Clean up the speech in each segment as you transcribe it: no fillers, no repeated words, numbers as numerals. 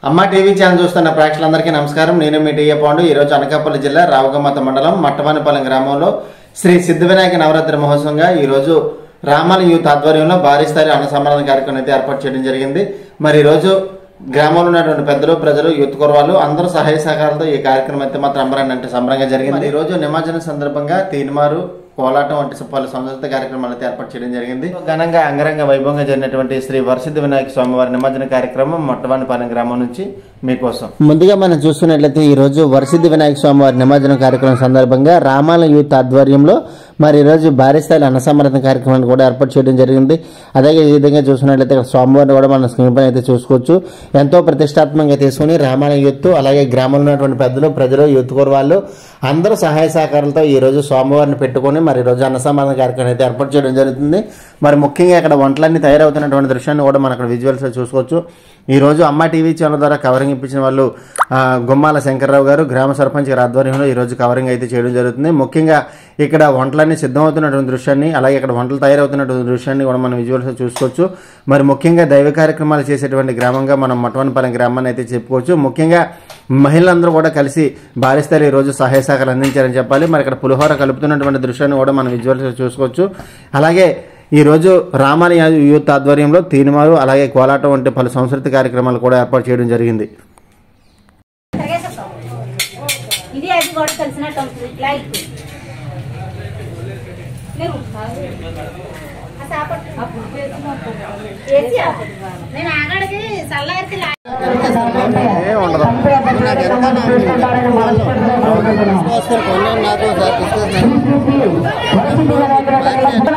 అమ్మ TV channel చూస్తున్న ప్రేక్షకులందరికీ నమస్కారం. నేను మీ టీఏ పాండు. ఈరోజు అనకాపల్లి జిల్లా రావుగమ్మత మండలం మట్టవానిపాలెం గ్రామంలో శ్రీ సిద్ధివినాయక నవరాత్రి మహోత్సవంగా ఈరోజు రామాల యూత్ ఆధ్వర్యంలో భారీ స్థాయి అన్న సమారాధన కార్యక్రమం అయితే ఏర్పాటు చేయడం జరిగింది. మరి ఈరోజు గ్రామంలో ఉన్నటువంటి పెద్దలు, ప్రజలు, యూత్ కుర్రవాళ్ళు అందరూ సహాయ సహకారాలతో ఈ కార్యక్రమం అయితే మాత్రం అంబరాన్ని సంబరంగా జరిగింది. ఈ రోజు నిమజ్జనం సందర్భంగా తీన్మారు, కోలాటం వంటి పలు సంస్కృత కార్యక్రమాలు ఏర్పాటు చేయడం జరిగింది. ఘనంగా అంగరంగ వైభవంగా జరిగినటువంటి శ్రీ వరసిద్ధి వినాయక స్వామివారి నిమజ్జన కార్యక్రమం మట్టవానిపాలెం గ్రామం నుంచి మీకోసం. ముందుగా మనం చూస్తున్నట్లయితే ఈ రోజు వరసిద్ధి వినాయక స్వామివారి నిమజ్జన కార్యక్రమం సందర్భంగా రామాల యూత్ ఆధ్వర్యంలో మరి ఈరోజు భారీ స్థాయిలో అన్న సమారాధన కార్యక్రమాన్ని కూడా ఏర్పాటు చేయడం జరిగింది. అలాగే ఈ విధంగా చూసుకున్నట్లయితే ఇక్కడ స్వామివారిని కూడా మనం స్క్రీన్ పైన అయితే చూసుకోవచ్చు. ఎంతో ప్రతిష్టాత్మకంగా తీసుకుని రామాల యూత్, అలాగే గ్రామంలో ఉన్నటువంటి పెద్దలు, ప్రజలు, యూత్ వాళ్ళు అందరూ సహాయ సహకారాలతో ఈ రోజు స్వామివారిని పెట్టుకుని మరి ఈరోజు అన్న సమారాధన కార్యక్రమం అయితే ఏర్పాటు చేయడం జరుగుతుంది. మరి ముఖ్యంగా ఇక్కడ వంటలన్నీ తయారవుతున్నటువంటి దృశ్యాన్ని కూడా మనం అక్కడ విజువల్స్ చూసుకోవచ్చు. ఈ రోజు అమ్మ టీవీ ఛానల్ ద్వారా కవరింగ్ ఇప్పించిన వాళ్ళు గుమ్మాల శంకర్రావు గారు, గ్రామ సర్పంచ్ గారి ఆధ్వర్యంలో ఈ రోజు కవరింగ్ అయితే చేయడం జరుగుతుంది. ముఖ్యంగా ఇక్కడ వంటలన్నీ సిద్ధమవుతున్నటువంటి దృశ్యాన్ని, అలాగే ఇక్కడ వంటలు తయారవుతున్నటువంటి దృశ్యాన్ని కూడా మనం విజువల్స్ చూసుకోవచ్చు. మరి ముఖ్యంగా దైవ కార్యక్రమాలు చేసేటువంటి గ్రామంగా మనం మట్టవానిపాలెం గ్రామాన్ని అయితే చెప్పుకోవచ్చు. ముఖ్యంగా మహిళలందరూ కూడా కలిసి భారీ స్థాయిలో ఈ రోజు సహాయ సహకారాలు అందించారని చెప్పాలి. మరి ఇక్కడ పులిహోర కలుపుతున్నటువంటి దృశ్యాన్ని కూడా మనం విజువల్స్ చూసుకోవచ్చు. అలాగే ఈ రోజు రామాల యూత్ ఆధ్వర్యంలో తీన్మారు, అలాగే కోలాటం వంటి పలు సంస్కృతి కార్యక్రమాలు కూడా ఏర్పాటు చేయడం జరిగింది.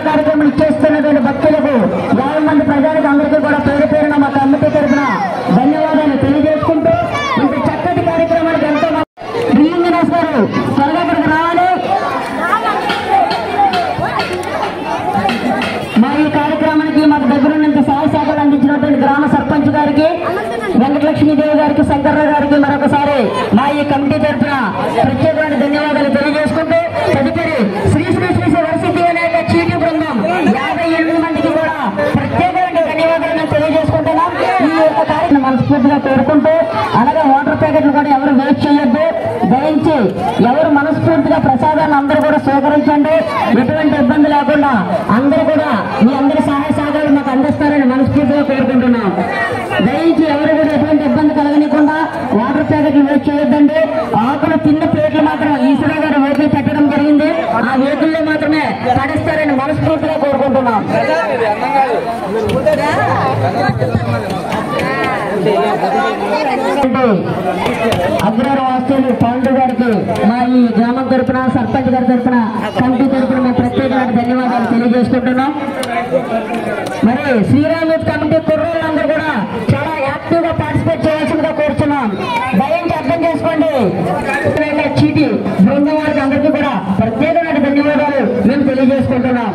కార్యక్రమం ఇచ్చేస్తున్నటువంటి భక్తులకు, 50 మంది ప్రజలకు అందరికీ కూడా పేరు పేరున మా కమిటీ తరఫున ధన్యవాదాలు తెలియజేసుకుంటూ ఇంత చక్కటి కార్యక్రమానికి ఎంతో దిలీంగరాజ్ గారు త్వరగా ఇక్కడికి రావాలి. మా ఈ కార్యక్రమానికి మాకు దగ్గర నుంచి సహాయ సహకారాలు అందించినటువంటి గ్రామ సర్పంచ్ గారికి, వెంకటలక్ష్మీదేవి గారికి, శంకర్రావు గారికి మరొకసారి మా ఈ కమిటీ తరఫున ప్రత్యేకమైన ధన్యవాదాలు తెలియజేసుకుంటూ తదుపరి శ్రీ శ్రీ శ్రీ శ్రీ వరసిద్ధి వినాయక చీటి బృందం 58 మందికి కూడా ప్రత్యేకమైన ధన్యవాదాలను తెలియజేసుకుంటున్నాం. ఈ యొక్క కార్యక్రమం మనస్ఫూర్తిగా కోరుకుంటూ, అలాగే వాటర్ ప్యాకెట్లు కూడా ఎవరు వేస్ట్ చేయొద్దు. దయించి ఎవరు మనస్ఫూర్తిగా ప్రసాదాన్ని అందరూ కూడా స్వీకరించండి. ఎటువంటి ఇబ్బంది లేకుండా అందరూ కూడా మీ అందరి సహాయ సహకారాలు మాకు అందిస్తారని మనస్ఫూర్తిగా కోరుకుంటున్నాం. దయించి ఎవరు కూడా ఎటువంటి ఇబ్బంది కలగనీయకుండా వాటర్ ప్యాకెట్లు వేస్ట్ చేయొద్దండి. ఆకులు తిన్న ప్లేట్లు మాత్రం ఈశ్వర గారు వెహికల్ పెట్టడం జరిగింది. ఆ వెహికల్లో మాత్రమే పడిస్తారని మనస్ఫూర్తిగా కోరుకుంటున్నాం. అగ్రహార వాస్తవులు పాండు గారికి మా ఈ గ్రామం తరఫున, సర్పంచ్ గారి తరఫున, కమిటీ తరఫున మేము ప్రత్యేకమైన ధన్యవాదాలు తెలియజేసుకుంటున్నాం. మరి శ్రీరామ్ యూత్ కమిటీ కుర్రోళ్ళందరూ కూడా చాలా యాక్టివ్ గా పార్టిసిపేట్ చేయాల్సిందిగా కోరుతున్నాం. దయించి అర్థం చేసుకోండి. చీటి బృందం వారికి అందరికీ కూడా ప్రత్యేకమైన ధన్యవాదాలు మేము తెలియజేసుకుంటున్నాం.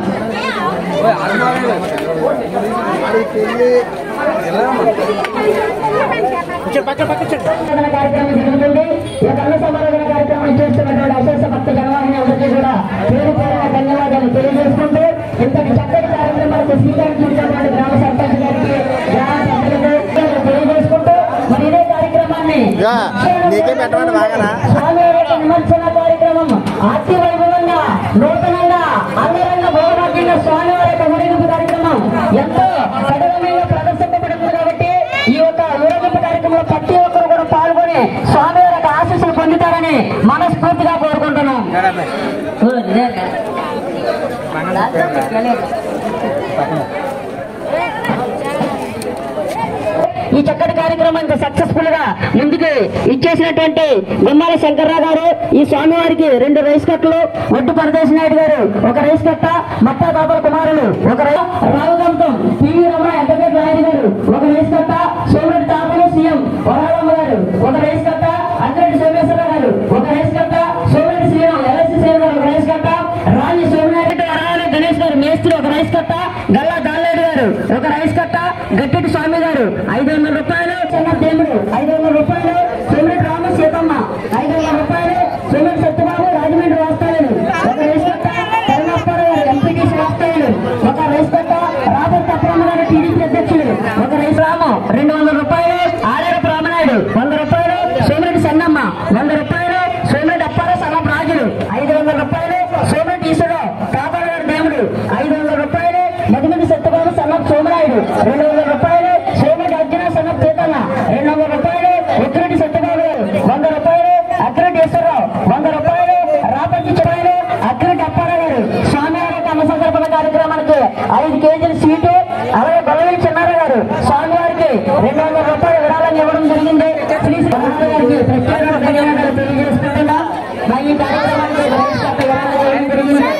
కార్యక్రమం జరుగుతుంది. ఈ అన్న సమారాధన కార్యక్రమం చేస్తున్నటువంటి అశేష భక్త జనవాహిని అందరికీ కూడా పేరు పేరున ధన్యవాదాలు తెలియజేసుకుంటూ ఇంతటి చక్కటి కార్యక్రమాలకు శ్రీకారం చుట్టినటువంటి గ్రామ సర్పంచ్ గారికి, గ్రామ సభ్యులకు తెలియజేసుకుంటూ మరి ఇదే కార్యక్రమాన్ని స్వామివారి నిమజ్జన కార్యక్రమం అతి వైభవంగా, నూతనంగా, అంగరంగ భవనాత్మకంగా స్వామివారి యొక్క ఊరేగింపు కార్యక్రమం ఎంతో సడలమైన ప్రదర్శింపబడుతుంది. కాబట్టి ఈ యొక్క ఊరేగింపు కార్యక్రమంలో ప్రతి ఒక్కరు కూడా పాల్గొని స్వామివారి యొక్క ఆశీస్సులు పొందుతారని మనస్ఫూర్తిగా కోరుకుంటున్నాం. ఈ చక్కటి కార్యక్రమం సక్సెస్ఫుల్ గా ముందుకు ఇచ్చేసినటువంటి గుమ్మాల శంకర్రావు గారు, ఈ స్వామివారికి 2 రైస్ కట్టలు, ఒడ్డు పరదేశ్ నాయుడు గారు 1 రైస్ కట్ట, మట్టా బాబా కుమారులు 1 రావుగంతం పివి రమణ ఎంటర్టైన్ నాయుడు గారు 1 రైస్ కట్ట, సోమిరెడ్డి తాపలు సీఎం వరాలమ్మ గారు 1 రైస్ కట్ట, అంజరెడ్డి సోమేశ్వరరావు గారు 1 రైస్ కట్ట, సోమిరెడ్డి శ్రీరామ్ ఎల్ఎస్సీ సేవ గారు 1 రైస్ కట్ట, రాణి సోమినారెడ్డి వరాలి గణేష్ గారు మేస్త్రి 1 రైస్ కట్ట, గల్లా దాల్లేడు గారు 1 రైస్ కట్ట, గట్టెటి స్వామి గారు 500 రూపాయలు, చిన్న దేవుడు 500 రూపాయలు, సోమిరెడ్డి రామ సీతమ్మ 500 రూపాయలు, సోమిరెడ్డి సత్యబాబు రాజమండ్రి వాస్తవ్యులు 1 రైస్ కట్ట, కరుణాప్పారావు గారు ఎంపీటీసీ వాస్తవ్యులు 1 రైస్ కట్ట, రాబర్ట్ అప్రమ్మ గారు టీడీపీ అధ్యక్షులు 1 రైస్ రాము 200 రూపాయలు, ఆర్ఆర్ రామనాయుడు గారు 100 రూపాయలు. సోమిరెడ్డి సన్నమ్మ 100 రూపాయలు. సోమిరెడ్డి అప్పారావు సన్నమ్మ రాజులు 500 రూపాయలు. సోమిరెడ్డి ఈశ్వరరావు కాపాడు గారు దేవుడు 500 రూపాయలు. మధుమతి సత్యబాబు సన్నమ్మ సోమరాయుడు 200 రూపాయలు. సోమిరెడ్డి అర్జున సన్నమ్మ తీతన్న 200 రూపాయలు. ఉత్తిరెడ్డి సత్యబాబు గారు 100 రూపాయలు. అక్కిరెడ్డి ఈశ్వరరావు 100 రూపాయలు. రాపర్తి రూపాయలు. అక్కిరెడ్డి అప్పారావు గారు స్వామివారి అన్న సందర్భన కార్యక్రమానికి 5 కేజీల స్వీటు. అలాగే బలవేలి చిన్నారావు గారు స్వామివారికి 200 రూపాయలు విరాళాన్ని ఇవ్వడం జరిగింది. ప్లీజ్ గారికి ప్రత్యేక ధన్యవాదాలు తెలియజేసుకుంటున్నా. మా ఈ కార్యక్రమానికి విరాళాలు ఇవ్వడం జరిగింది.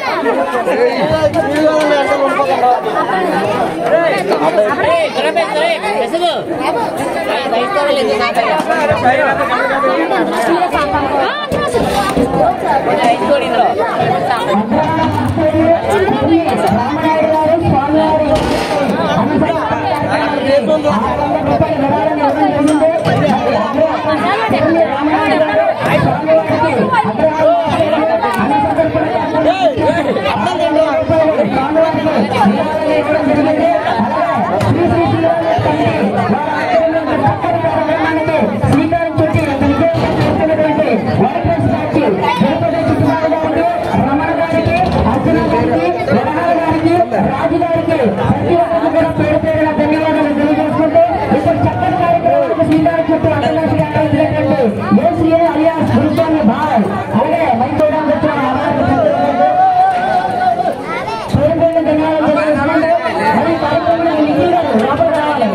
రామనాయుడు గారు స్వామివారి శ్రీకారం చుట్టి చేస్తున్నటువంటి రమణ గారికి, అర్జున గారికి, వరహాల గారికి, రాజు గారికి ప్రతి ఒక్కరికి కూడా పేరు పేరున ధన్యవాదాలు తెలియజేసుకుంటూ ఇప్పుడు చక్కటి కార్యక్రమానికి శ్రీకారం చుట్టూ అంతర్రాష్ట్రీయ ఏసీఏ అలియాస్ గురుస్వామి భాయ్ అలాగే మైకోవడానికి వచ్చిన పేరు పేరున ధన్యవాదాలు తెలియజేసుకుంటూ మరి కార్యక్రమంలో నిఖిల్ గారు లోపల రావాలి.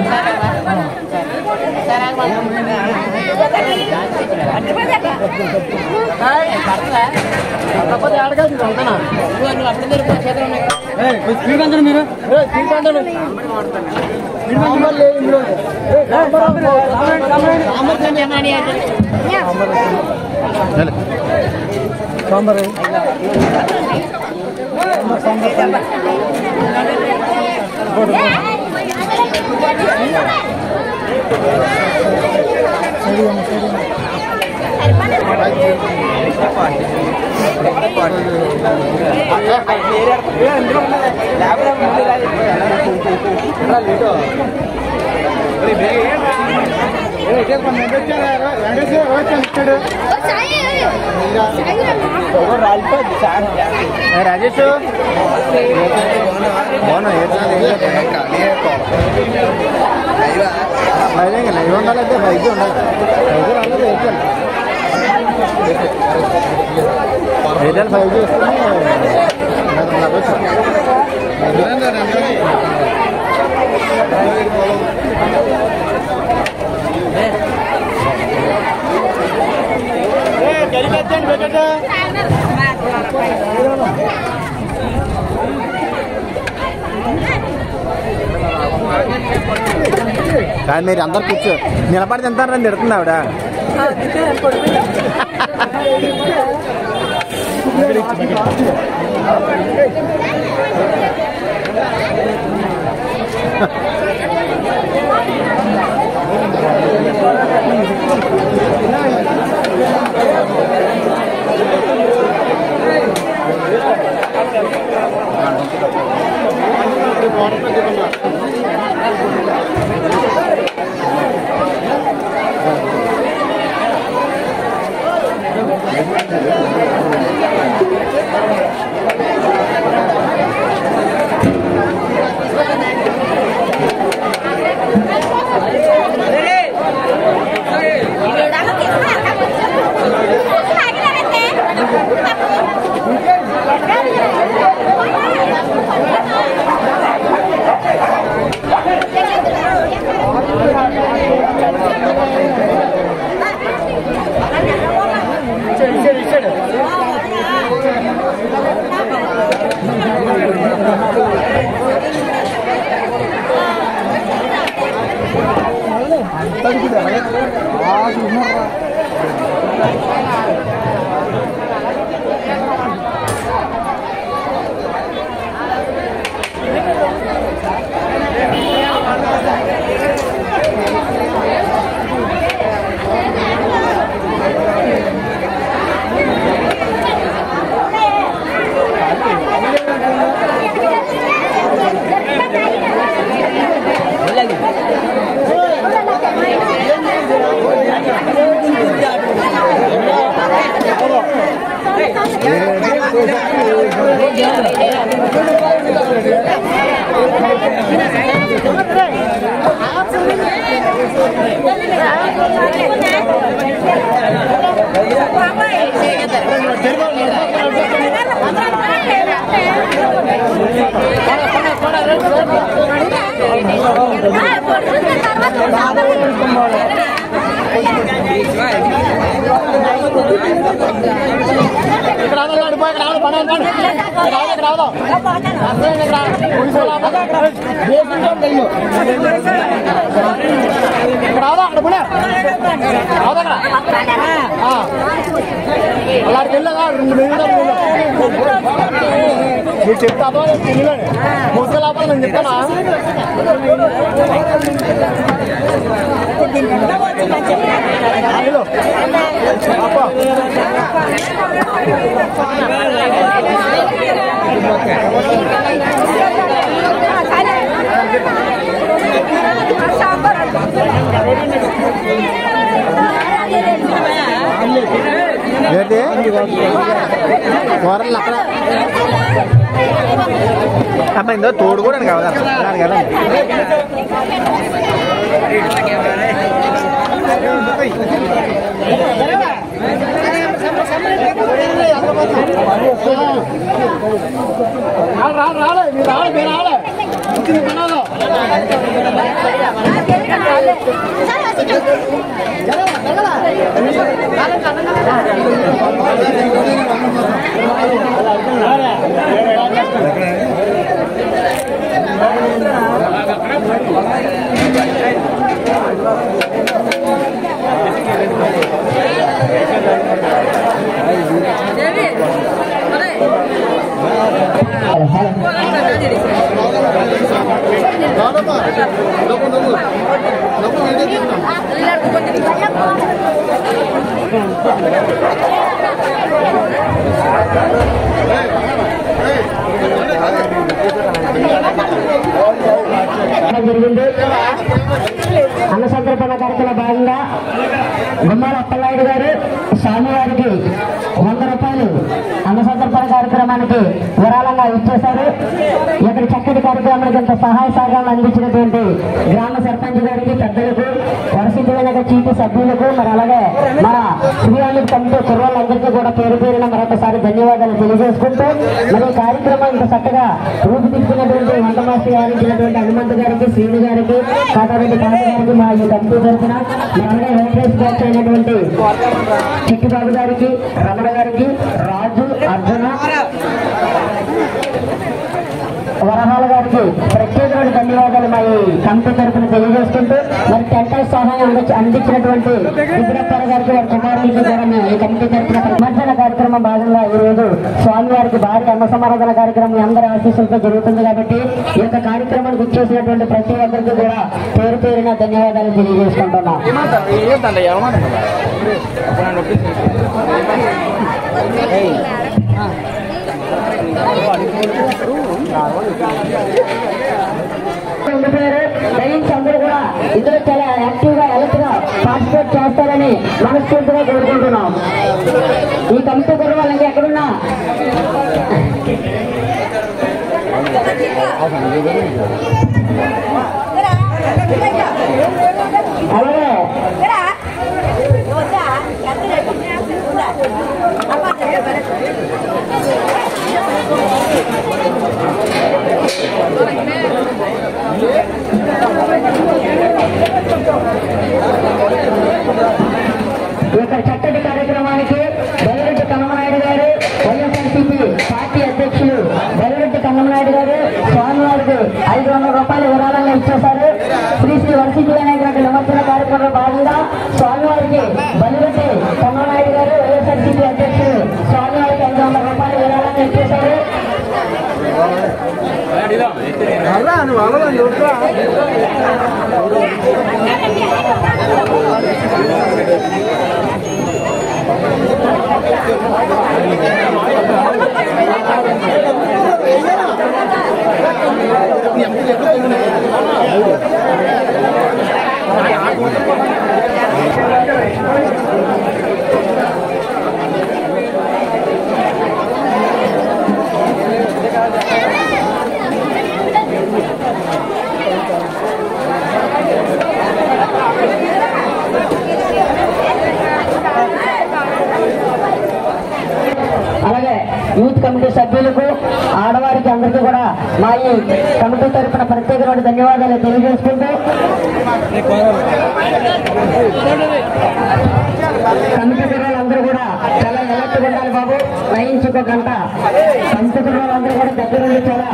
రాజేష్ లైవ్ ఉండాలంటే బైక్ ఉండాలి. ఎయిర్టెల్ 5G వస్తుంది. కానీ మీరు అందరు కూర్చో నిలబడి తింటారని తిడుతుంది ఆవిడ. అలాంటి వెళ్ళగా 2 మీరు చెప్తాదో తెలియలేండి ముసలి లోపల నేను చెప్తానా కూరలు అక్కడ అమ్మ ఇందో తోడు కూడా కావాలి కదా జరిగింది. అన్న సంతర్పణ కార్యక్రమ భాగంగా గుమ్మాల అప్పలనాయుడు గారు స్వామివారికి 100 రూపాయలు అన్న సంతర్పణ కార్యక్రమానికి విరాళంగా ఇచ్చేశారు. ఇక్కడ చక్కటి కార్యక్రమానికి ఇంత సహాయ సహకారాలు అందించినటువంటి గ్రామ సర్పంచ్ గారికి, పెద్దలకు, వరసిద్ధమైన చీటి సభ్యులకు, మరి అలాగే మన శ్రీరాముడి కమిటీ కుర్రోళ్ళందరికీ కూడా పేరు పేరున మరొకసారి ధన్యవాదాలు తెలియజేసుకుంటూ మరి ఈ కార్యక్రమం ఇంత చక్కగా రూపుదిద్దుకున్నటువంటి వంటమాస్టర్ గారించినటువంటి హనుమంతు గారికి, శ్రీను గారికి, కాటారెడ్డి కాట గారికి, మా ఈ కమిటీ తరఫున అలాగే వెంకటేష్ గారు అయినటువంటి చిట్టిబాబు గారికి, రమణ గారికి, రాజు, అర్జున, వరహాల గారికి ప్రత్యేకమైన ధన్యవాదాలు మా ఈ కమిటీ తరఫున తెలియజేసుకుంటూ మరి టెంటల్ సహాయం అందించినటువంటి విగ్రహప్ప గారికి, వారి కుమారులకి కూడా ఈ కమిటీ తరఫున విమర్శన కార్యక్రమం భాగంగా ఈ రోజు స్వామివారికి భారీ అన్న సమారాధన కార్యక్రమం అందరి ఆశీస్సులతో జరుగుతుంది కాబట్టి ఈ యొక్క కార్యక్రమానికి వచ్చేసినటువంటి ప్రతి ఒక్కరికి కూడా పేరు పేరున ధన్యవాదాలు తెలియజేసుకుంటున్నాం. దయించి అందరూ కూడా ఇందులో చాలా యాక్టివ్ గా హెల్త్ గా పార్టిసిపేట్ చేస్తారని మనస్ఫూర్తిగా కోరుకుంటున్నాం. ఈ కమిటీ కూడా వాళ్ళకి ఎక్కడున్నా అలాగే ఇక్కడ చక్కటి కార్యక్రమానికి బైరెడ్డి కన్నమనాయుడు గారు, వైఎస్ఆర్సీపీ పార్టీ అధ్యక్షులు బైరెడ్డి కన్నమనాయుడు గారు స్వామివారికి 500 రూపాయలు విరాళంగా ఇచ్చేశారు. శ్రీ శ్రీ వరసిద్ధి వినాయక నిమజ్జన కార్యక్రమంలో భాగంగా స్వామివారికి బలిరెడ్డి కన్నమనాయుడు గారు, వైఎస్ఆర్సీపీ అధ్యక్షులు స్వామివారికి 500 రూపాయలు విరాళంగా ఇచ్చేశారు. అలాగే యూత్ కమిటీ సభ్యులకు, ఆడవారికి అందరికీ కూడా మా ఈ కమిటీ తరఫున ప్రత్యేకమైన ధన్యవాదాలు తెలియజేసుకుంటూ కమిటీ సభ్యులందరూ కూడా ఉండాలి బాబు, లైన్స్ ఒక గంట. పంచుకున్న వాళ్ళందరూ కూడా దగ్గర నుండి చాలా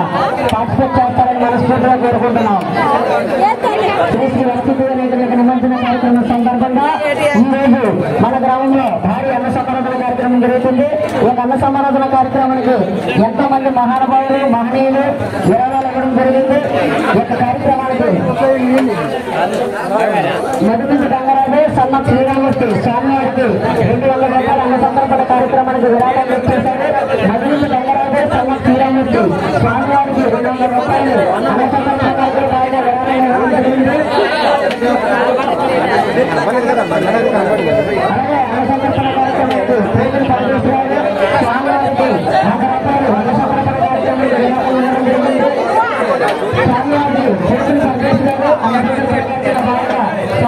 పార్టిసిపేట్ చేస్తారని మనస్ఫూర్తిగా కోరుకుంటున్నాం. శ్రీ శ్రీ వసతి నిమజ్జన కార్యక్రమం సందర్భంగా ఈ రోజు మన గ్రామంలో భారీ అన్న సమారాధన కార్యక్రమం జరుగుతుంది. ఈ అన్న సమారాధన కార్యక్రమానికి ఎంతో మంది మహానుభావులు మహనీయులు విరాళాలు ఇవ్వడం జరిగింది. ఈ యొక్క కార్యక్రమానికి మధుమించి గంగరాజు సన్న శ్రీరామూర్తి స్వామివారికి 200 రూపాయల అన్న సంతర్పణ కార్యక్రమానికి విరాళాలు ఇచ్చేశారు. మధుమించి గంగరాజు సన్న శ్రీరామూర్తి స్వామివారికి 200 రూపాయలు అన్న సంతర్పణ కార్యక్రమానికి విరాళాలు ఇవ్వడం జరిగింది. అలాగే అన్న సంతర్పణ కార్యక్రమానికి పేదలు పనిచేస్తున్నారు. స్వామివారికి 100 రూపాయలు అన్న సంతర్పణ కార్యక్రమానికి విరాళాలు ఇవ్వడం జరిగింది. స్వామివారికి పేదలు పనిచేస్తున్నారు. అన్న సంతర్పణ భాగంగా స్వామివారికి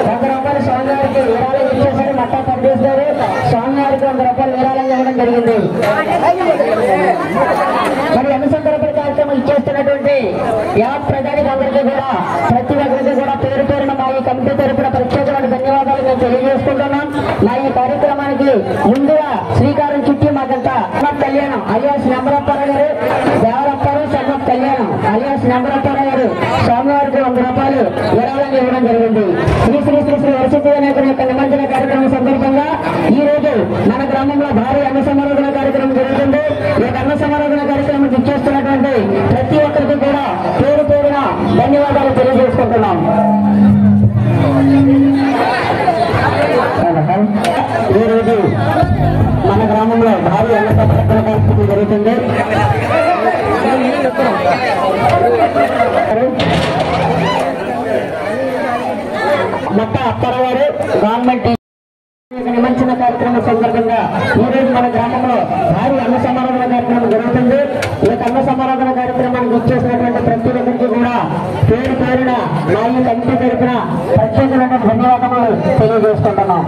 100 రూపాయలు స్వామివారికి 100 రూపాయలు విరాళంగా ఇవ్వడం జరిగింది. మరి అన్న సందర్భ కార్యక్రమం ఇచ్చేస్తున్నటువంటి యాప్ ప్రజానికి అందరికీ కూడా ప్రతి ఒక్కరికి కూడా పేరు పేరున మా ఈ కమిటీ తరపున ప్రత్యేకమైన ధన్యవాదాలు మేము తెలియజేసుకుంటున్నాం. మా ఈ కార్యక్రమానికి ముందుగా శ్రీకారం చుట్టి మాకంతా సన్నత్ కళ్యాణం అలియాస్ నెంబరప్పారావు గారు, దేవరప్పారావు సన్నత్ కళ్యాణం అలియాస్ నెంబరప్పారావు గారు స్వామివారికి 100 రూపాయలు విరాళంగా ఇవ్వడం జరిగింది. శ్రీ శ్రీ శ్రీ శ్రీ వరసిద్ధి వినాయకుని యొక్క నిమజ్జన కార్యక్రమం సందర్భంగా ఈ రోజు మన గ్రామంలో భారీ అన్న సమారాధన కార్యక్రమం జరుగుతుంది. ఈ అన్న సమారాధన కార్యక్రమం ఇచ్చేస్తున్నటువంటి ప్రతి ఒక్కరికి కూడా పేరు పేరున ధన్యవాదాలు తెలియజేసుకుంటున్నాం. ఈ రోజు మన గ్రామంలో భారీ అన్న సమారాధన కార్యక్రమం జరుగుతుంది. మట్ట అప్పారావు గారు గవర్నమెంట్ నిమజ్జన కార్యక్రమం సందర్భంగా ఈ రోజు మన గ్రామంలో భారీ అన్న సమారాధన కార్యక్రమం జరుగుతుంది. ఈ అన్న సమారాధన కార్యక్రమానికి ఇచ్చేసినటువంటి ప్రతి ఒక్కరికి కూడా పేరు పేరున మా ఈ కమిటీ తరపున ప్రత్యేకమైన ధన్యవాదాలు తెలియజేసుకుంటున్నాం.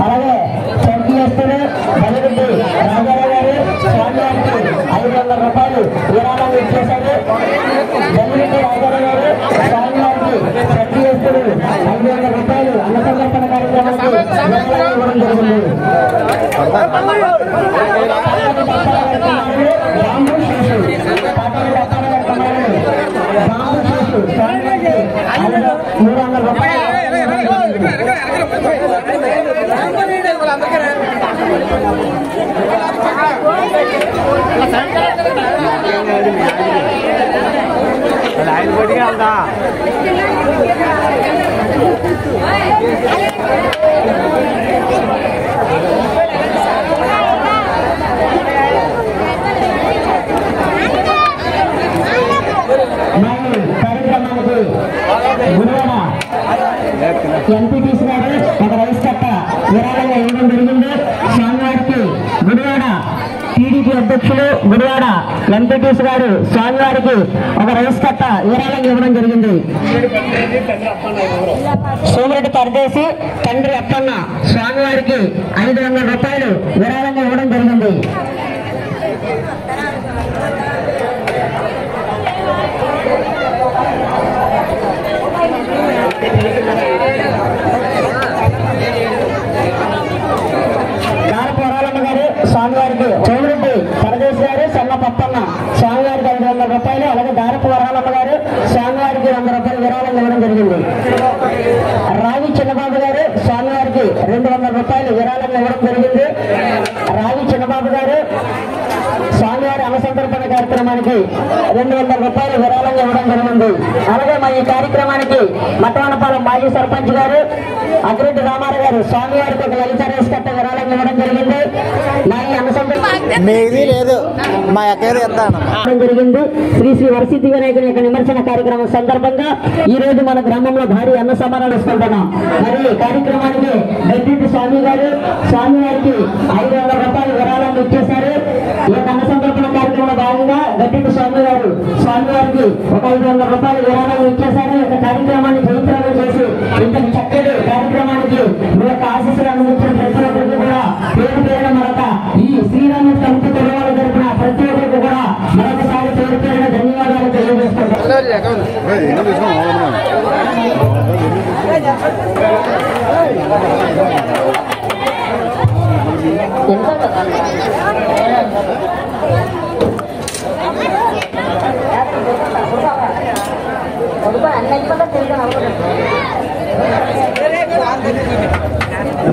అలాగే చంపీస్తులు బలిరెడ్డి రాజారావు గారు స్వామివారికి 500 రూపాయలు విరాళాలు ఇచ్చేశారు. బలిరెడ్డి రాజారావు గారు స్వామివారికి చంపీస్తులు 500 రూపాయలు అన్న సందర్పణ కార్యక్రమానికి విరాళాలు ఇవ్వడం జరిగింది. బాంబు శిశు కాటారెడ్డి అప్పారావు కుమారుడు బాంబు శిశు స్వామివారికి 300 రూపాయలు కార్యక్రమానికి గురువాడ ఎంపీటీసీ గారు ఒక రైస్ కట్ట విరాళంగా ఇవ్వడం జరిగింది. స్వామివారికి గురువాడ టీడీపీ అధ్యక్షులు గురువాడ ఎంపీటీసీ గారు స్వామివారికి ఒక రైస్ కట్ట విరాళంగా ఇవ్వడం జరిగింది. సోమిరెడ్డి పరదేశి తండ్రి అప్పన్న స్వామివారికి 500 రూపాయలు విరాళంగా ఇవ్వడం జరిగింది. స్వామివారికి సోమిరెడ్డి పరదేశి గారు సన్న పప్పన్న స్వామివారికి 500 రూపాయలు, అలాగే దారపు వరాలమ్మ గారు స్వామివారికి 100 రూపాయలు విరాళం ఇవ్వడం జరిగింది. రావి చిన్నబాబు గారు స్వామివారికి గారికి 200 రూపాయలు విరాళంగా ఇవ్వడం జరిగింది. అలాగే మా ఈ కార్యక్రమానికి మట్టవనపాలెం మాజీ సర్పంచ్ గారు అగ్రెడ్డి రామారావు గారు స్వామివారికి ఒక లలిత రేస్ కట్ట విరాళంగా ఇవ్వడం జరిగింది. మా ఈ లేదు మా జరిగింది. శ్రీ శ్రీ వరసిద్ధి వినాయకుని యొక్క నిమజ్జన కార్యక్రమం సందర్భంగా ఈ రోజు మన గ్రామంలో భారీ అన్న సమారాలు ఇస్తుంటున్నాం. మరి కార్యక్రమానికి గడ్డి స్వామి గారు స్వామివారికి 500 రూపాయలు విరాళాలు ఇచ్చేశారు. ఈ అన్న సందర్భన కార్యక్రమంలో భాగంగా గడ్డి స్వామి గారు స్వామివారికి ఒక 500 రూపాయలు విరాళాలు ఇచ్చేశారు. ఈ కార్యక్రమాన్ని జయప్రదం చేసి ఇంత చక్కటి కార్యక్రమానికి మీ యొక్క ఆశీస్సులు అందించిన ప్రతి ఒక్కరికి కూడా పేరు పేరున మరొక ఈ శ్రీరామ కమిటీ తెలవాల జరిపిన ప్రతి ఒక్కరికి కూడా మరొకసారి పేరు పేరున ధన్యవాదాలు తెలియజేసుకుంటాం.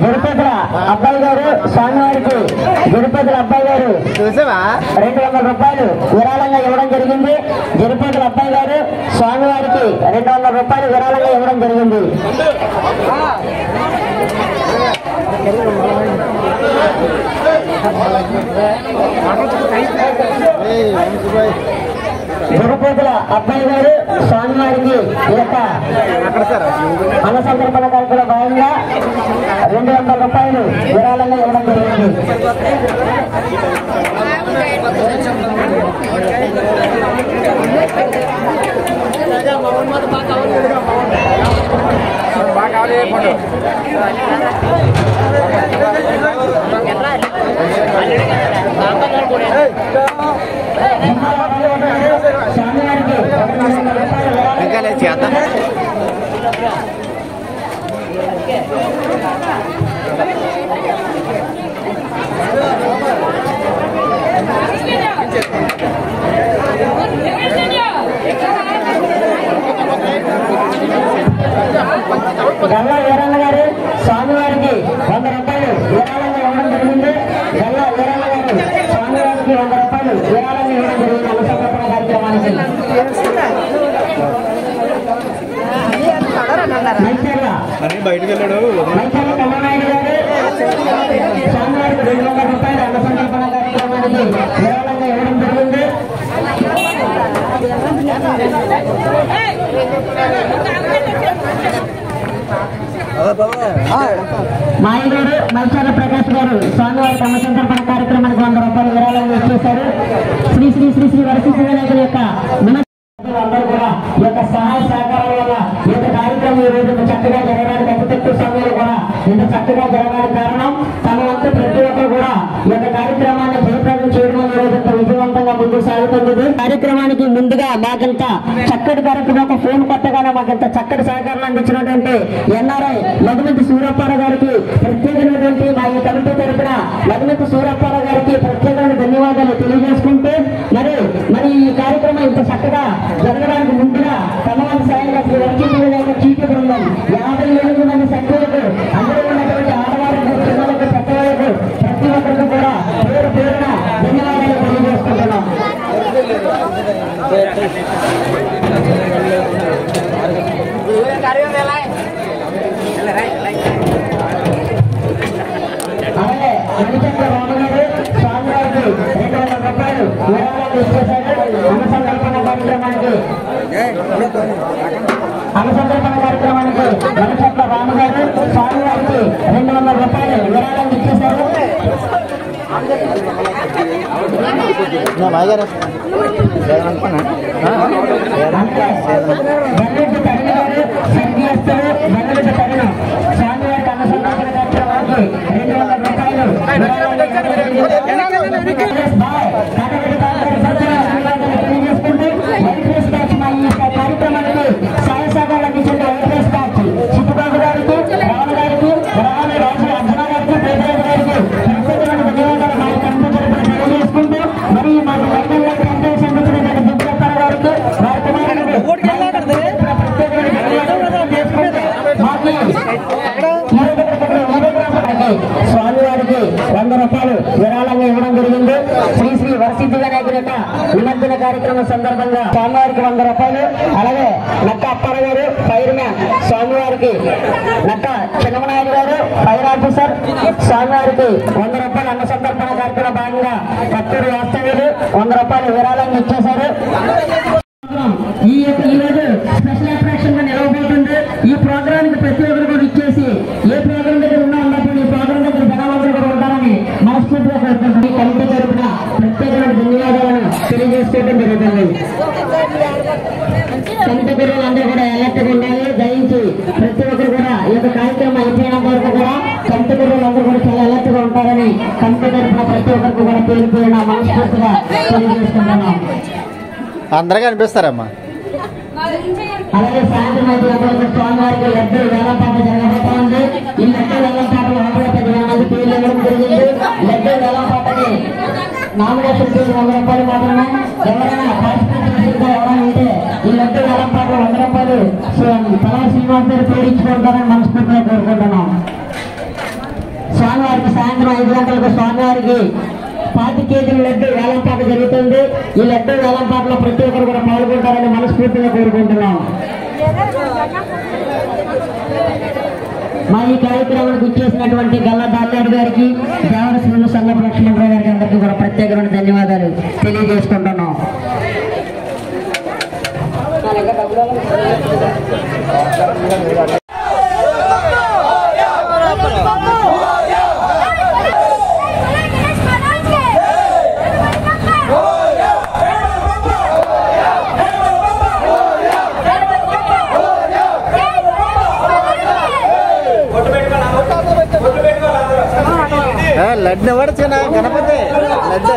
గిరిపతుల అబ్బాయి గారు స్వామివారికి 200 రూపాయలు విరాళంగా ఇవ్వడం జరిగింది. గిరిపతుల అబ్బాయి గారు స్వామివారికి 200 రూపాయలు విరాళంగా ఇవ్వడం జరిగింది. గురుపూతుల అబ్బాయి గారు స్వామివారికి ఈ యొక్క అన్న సందర్భన కార్యక్రమంలో భాగంగా 200 రూపాయలు విరాళంగా ఇవ్వడం జరిగింది. గల్లా వీరన్న గారు స్వామివారికి 100 రూపాయలు విరాళంగా ఇవ్వడం జరిగింది. గల్లా వీరన్న గారు స్వామివారికి 100 రూపాయలు విరాళంగా ఇవ్వడం జరిగింది. అనుసంధాన కార్యక్రమానికి బయటకు వెళ్ళాడు కమ్మనాయుడు గారు స్వామివారికి 200 రూపాయలు అనుసంధాన కార్యక్రమానికి విరాళంగా ఇవ్వడం జరిగింది. మాయగారు మైచాల ప్రకాష్ గారు స్వామివారి తమ సందర్భన కార్యక్రమానికి 100 రూపాయలు విరాళంగా ఇచ్చేశారు. శ్రీ శ్రీ శ్రీ శ్రీ వరసిద్ధి వినాయకుడి యొక్క అందరూ కూడా ఈ యొక్క సహాయ సహకారాల వల్ల ఈ యొక్క కార్యక్రమం ఈ రోజు చక్కగా జరగడానికి అతి తక్కువ సమయంలో కూడా ఇంత చక్కగా జరగడానికి కారణం తమ వంతు ప్రతి ఒక్కరు కూడా ఈ యొక్క కార్యక్రమాన్ని జయప్రదం చేయడం ఈ రోజు విజయవంతంగా ముందుకు సాగుతుంది. కార్యక్రమానికి ముందుగా మాకంత చక్కటి కార్యక్రమం ఒక ఫోన్ కొట్టగానే మాకంత చక్కటి సహకారం అందించినటువంటి ఎన్ఆర్ఐ మధుమతి సూరప్పారావు గారికి ప్రత్యేకమైనటువంటి మా ఈ కమిటీ తరఫున మధుమతి సూరప్పారావు గారికి ప్రత్యేకమైన ధన్యవాదాలు తెలియజేసుకుంటూ మరి ఈ కార్యక్రమం ఇంత చక్కగా జరగడానికి ముందుగా తమవారి సాయంగా శ్రీ వర్గీయ చీటి బృందం 57 మంది సభ్యులకు అందరూ ఉన్నటువంటి ఆడవారికి పిల్లలకు పెద్దవాళ్ళకు ప్రతి ఒక్కరికి కూడా పేరు పేరున ధన్యవాదాలు తెలియజేసుకుంటున్నాం. అలాగే మణిచక్ర రామగారు స్వామివారికి 200 రూపాయలు విరాళాలు ఇచ్చేశారు. అనుసంధాన కార్యక్రమానికి మణిచక్ర రామగారు స్వామివారికి 200 రూపాయలు విరాళాలు ఇచ్చేశారు. బెల్లెడ్డి తరుణ గారు సంగీస్తారు. బెల్లెడ్డి తరుణ స్వామివారికి అనుసంధాన కార్యక్రమానికి 200 రూపాయలు తెలియజేసుకుంటూ వైట్రేస్ బ్యాచ్ మా ఈ కార్యక్రమానికి సహాయ సహకారాలు అందించిన వైట్రేస్ బ్యాచ్ సిద్ధిబాబు గారికి రావణ గారికి రావణ రాజు అర్జున గారికి పేదరాజు గారికి ప్రత్యేకమైన ధన్యవాదాలు మా కమిటీ తరఫున తెలియజేసుకుంటూ మరి మాకు వైద్యంగా అందించినటువంటి దుర్గప్ప గారికి వారి కుమారుడు వినాయకుడి నిమజ్జన కార్యక్రమం సందర్భంగా స్వామివారికి 100 రూపాయలు, అలాగే నక్క అప్పారావు గారు ఫైర్ మ్యాన్ స్వామివారికి, నక్క చిన్నమనాయుడు గారు ఫైర్ ఆఫీసర్ స్వామివారికి 100 రూపాయలు అన్న సందర్భన కార్యక్రమ భాగంగా కత్తూరు వాస్తవ్యులు 100 రూపాయలు విరాళాన్ని ఇచ్చేశారు. ఈ రోజు స్పెషల్ అట్రాక్షన్ గా నిలవబోతుంది. ఈ ప్రోగ్రామ్ కి ప్రతి ఒక్కరు కూడా ఇచ్చేసి ఏ ప్రోగ్రామ్ దగ్గర ఉన్నా ఉన్నప్పుడు ఈ ప్రోగ్రామ్ దగ్గర జనాలందరూ కూడా ఉంటారని మనస్ఫూర్తిగా కోరుకుంటుంది. ఈ కమిటీ తరపున ప్రత్యేకమైన ధన్యవాదాలను తెలియజేసుకోవడం జరుగుతుంది. కమిటీ పిల్లలందరూ కూడా అలర్ట్ గా ఉండాలి. దయించి ప్రతి ఒక్కరు కూడా ఈ యొక్క కార్యక్రమం అయిపోయినంత వరకు కూడా కమిటీ పిల్లలందరూ కూడా చాలా అలర్ట్ గా ఉంటారని కమిటీ తరపున ప్రతి ఒక్కరికి కూడా పేరుపోయిన మనస్ఫూర్తిగా తెలియజేసుకుంటున్నాం. అందరికీ అనిపిస్తారమ్మా. అలాగే సాయంత్రం 5 గంటలకు స్వామివారికి లడ్డు వేలంపాట జరగబోతా ఉంది. ఈ లడ్డు వేలంపాటలో 110 మంది పేర్లు ఇవ్వడం జరిగింది. లడ్డు వేలంపాటని నామినేషన్ ఫీజు 100 రూపాయలు మాత్రమే. ఎవరైనా పార్టిసిపేట్ ఎవరైనా ఉంటే ఈ లడ్డు వేలంపాటలో 100 రూపాయలు తలవ శ్రీనివాస్ గారు పేరు ఇచ్చుకుంటారని మనస్ఫూర్తిగా కోరుకుంటున్నాం. స్వామివారికి సాయంత్రం 5 గంటలకు స్వామివారికి 5 కేజీల లడ్డు వేలంపాట జరుగుతుంది. ఈ లడ్డు వేలంపాటలో ప్రతి ఒక్కరు కూడా పాల్గొంటారని మనస్ఫూర్తిగా కోరుకుంటున్నాం. మా ఈ కార్యక్రమానికి ఇచ్చేసినటువంటి గల్లా దాల్లాడు గారికి, దేవరశ్రీ సంగపు లక్ష్మణరావు గారికి అందరికీ కూడా ప్రత్యేకమైన ధన్యవాదాలు తెలియజేసుకుంటున్నాం. లడ్డు పడచ్చునా గణపతి లడ్డు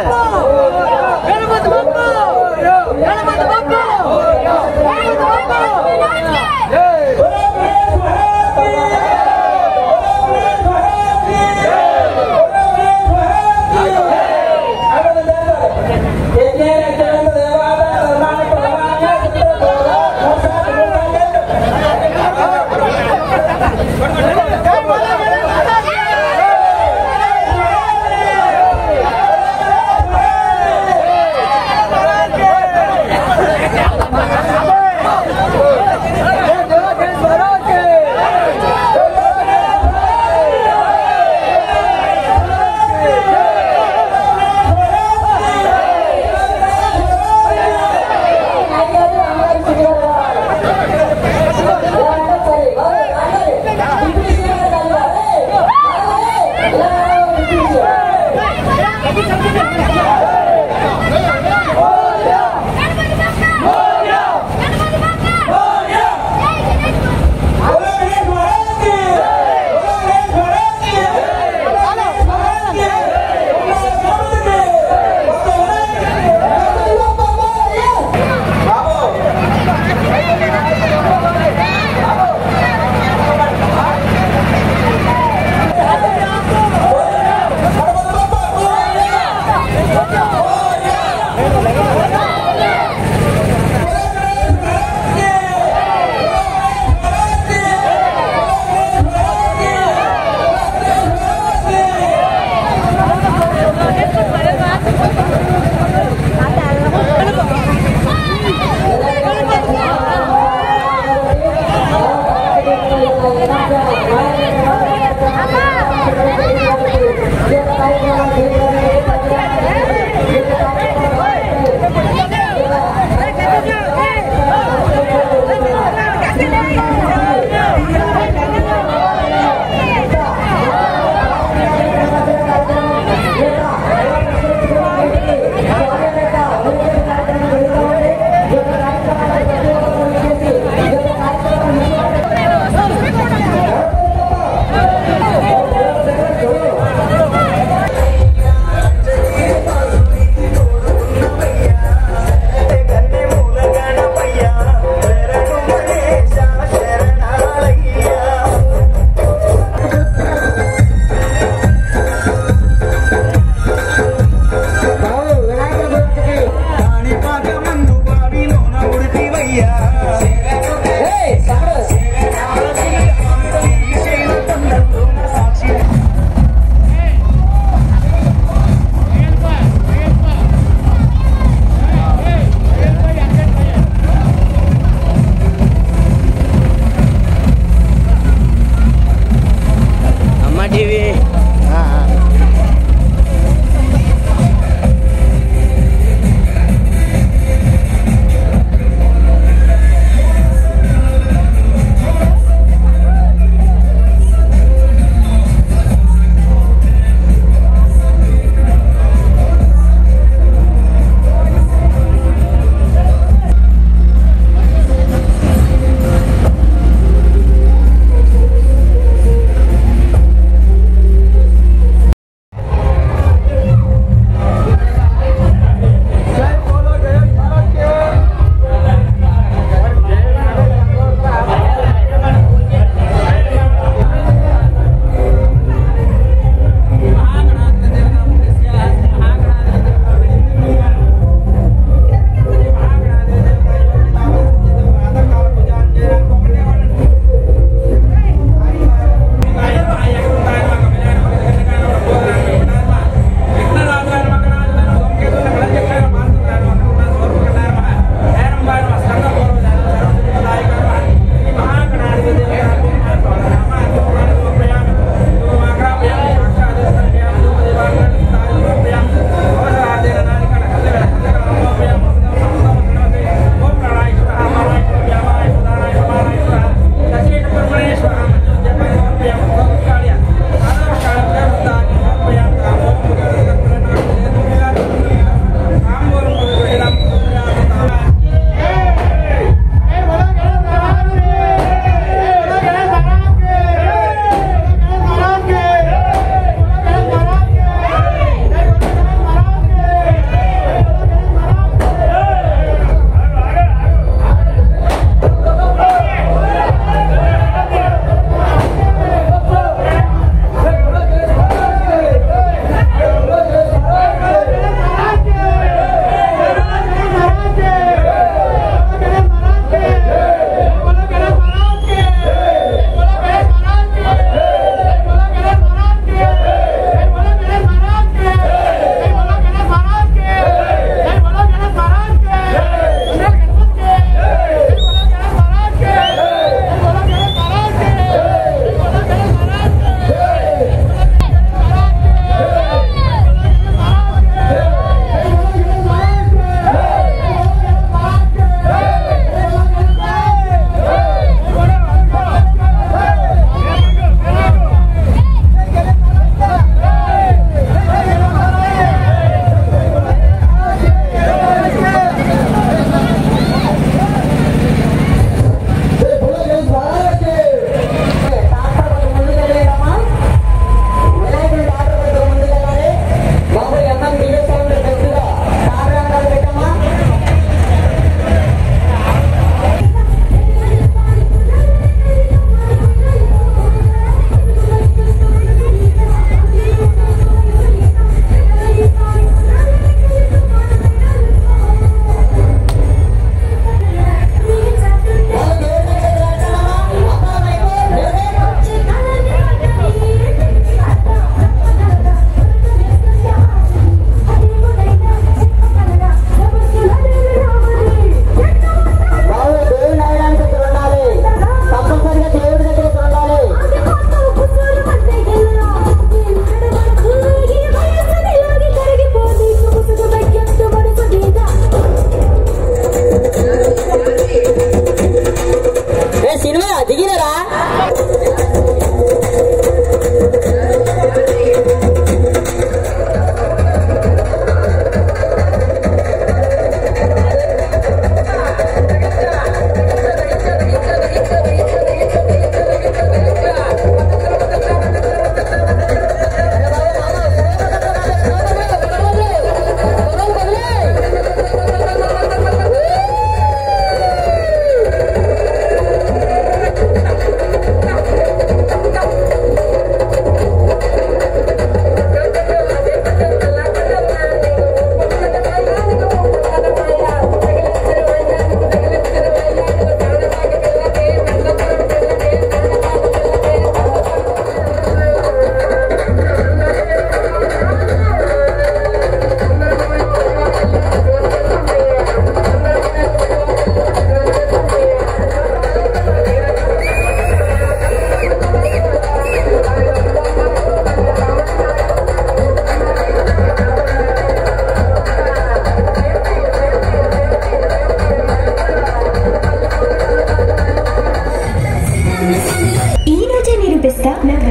Vista.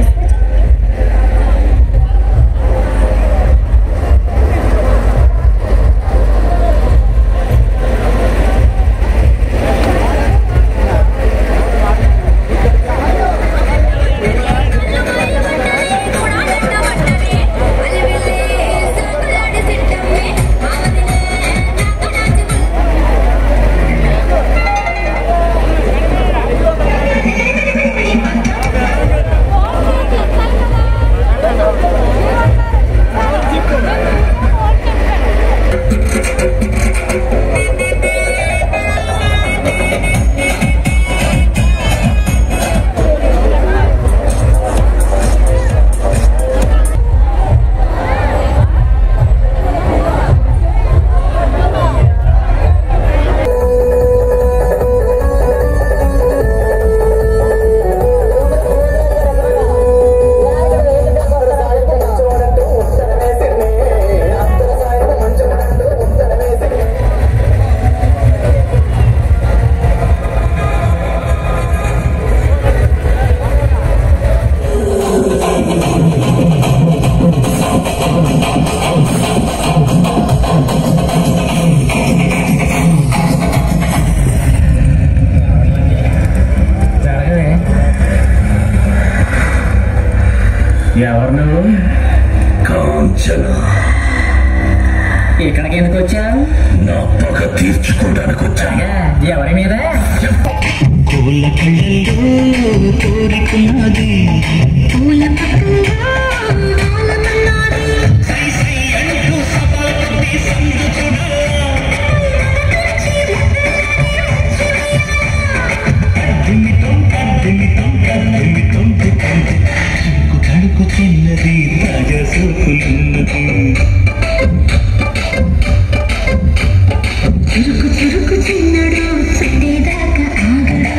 ఎవరు నువ్వు? కాంచన. ఇక్కడికి ఎందుకు వచ్చావు? నా పగ తీర్చుకోవడానికి వచ్చాను. ఎవరి మీద? పూల కళ్ళల్లో కోరికున్నది, పూల చిన్నది రాజసోకున్నది, చురుకు చురుకు చిన్నడు చుట్టేదాకా ఆగడు.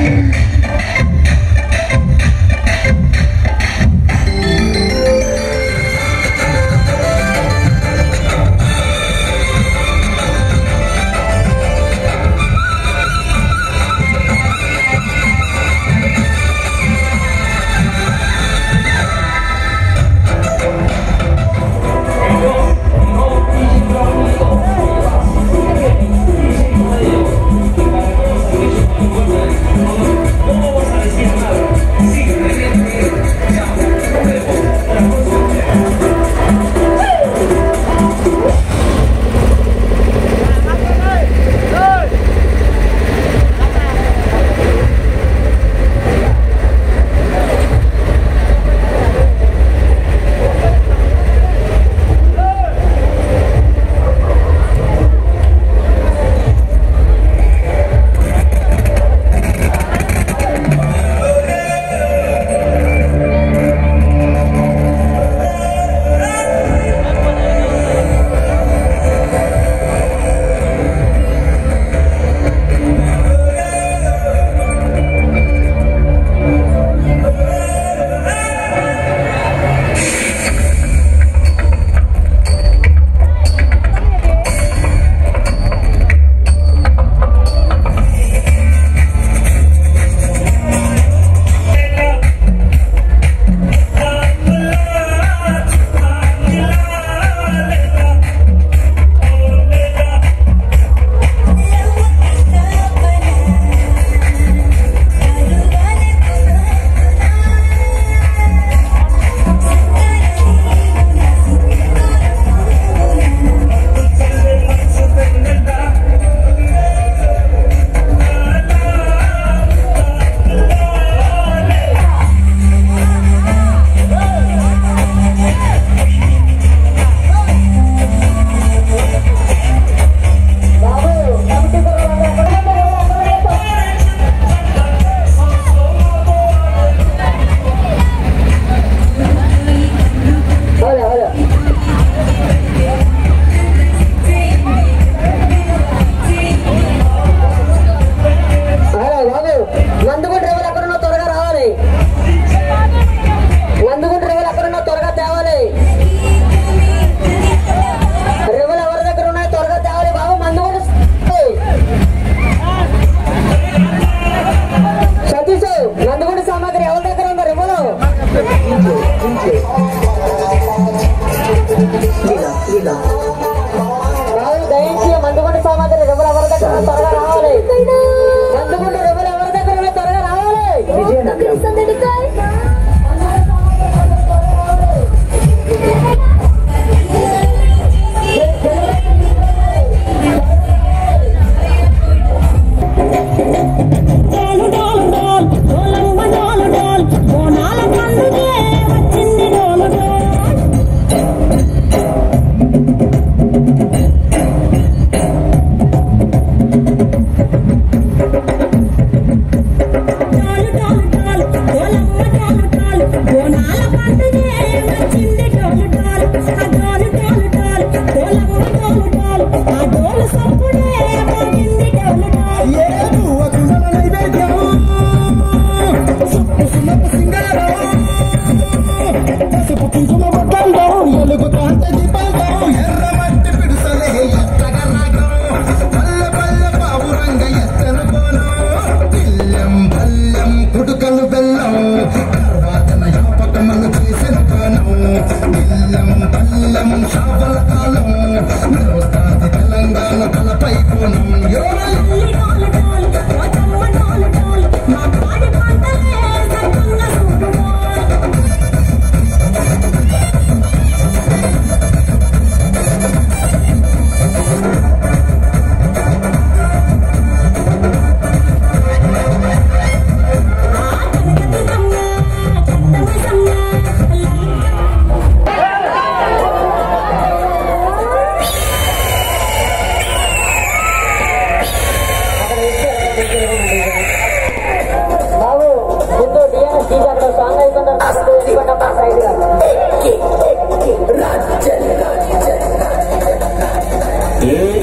అక్కడ సాంగ్ అయిపోయిన తర్వాత సైడ్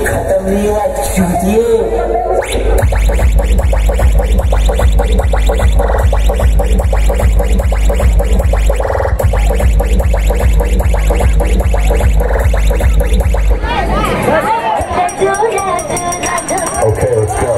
खत्म नहीं हुआ चूतिए Okay, let's go.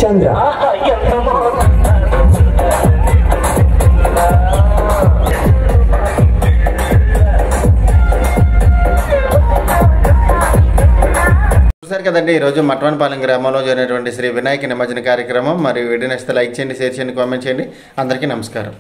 చంద్ర చూసారు కదండి ఈరోజు మట్వానిపాలెం గ్రామంలో జరిగినటువంటి శ్రీ వినాయక నిమజ్జన కార్యక్రమం. మరియు వీడియో నచ్చితే లైక్ చేయండి, షేర్ చేయండి, కామెంట్ చేయండి. అందరికీ నమస్కారం.